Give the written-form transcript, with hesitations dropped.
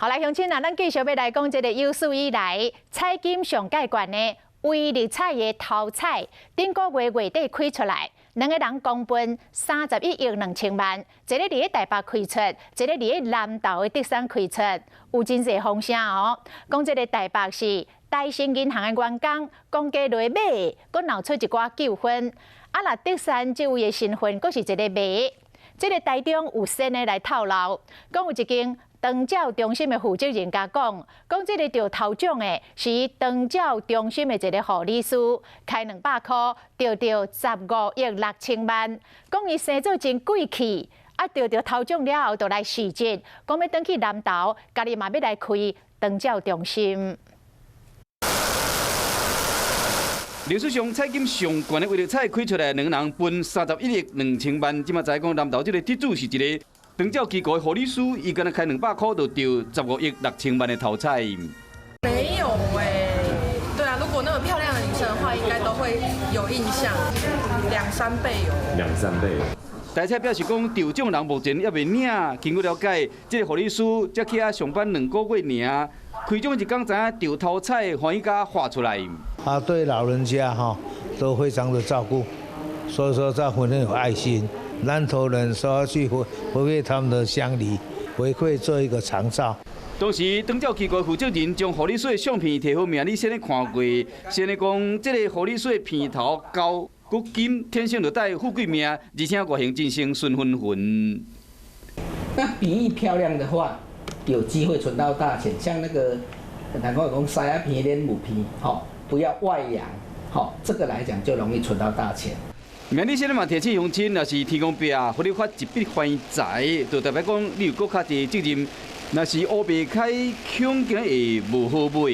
好来，乡亲啊，咱继续要来讲这个有史以来彩金上盖悬的威力彩的头彩，顶个月月底开出来，2个人公分31亿2千万，一个伫咧台北开出，一个伫咧南投的德山开出，有真侪风声哦。讲这个台北是大新银行的员工，公价落买，佮闹出一寡纠纷。啊，那德山这位的身份，佮是一个卖。这个台中有先的来透露，讲有一间长照中心的负责人甲讲，这个着头奖的是长照中心的一个护理师，开200块，得到15亿6千万。讲伊生做真贵气，啊得到头奖了后，就来辞职，讲要转去南投，家己嘛要来开长照中心。历史上彩金上悬的威力彩开出来，2个人分31亿2千万。即马知讲南投这个得主是一个长照机构的护理师，伊敢若开200块就得15亿6千万的头彩。没有对啊，如果那么漂亮的女生的话，应该都会有印象，2、3倍有。2、3倍。台彩表示讲，得奖人目前还未领。经过了解，这个护理师才去遐上班2个月尔，开奖一天知影得头彩，欢喜甲画出来。对老人家都非常的照顾，所以说他很有爱心。南投人说要去回馈他们的乡里，回馈做一个长照。当时长照机构负责人将护理师的相片摕好名，你先咧看过，先咧讲这个护理师的片头高、骨金，天生就带富贵命，而且外形真生顺浑浑。那比喻漂亮的话，有机会存到大钱。像那个南方讲腮啊皮、脸母皮，不要外扬，这个来讲就容易存到大钱。明你现在嘛提醒乡亲，若是天公伯啊，互你发一笔横财，就代表讲你有搁较侪责任。若是乌白开，恐惊会无好买。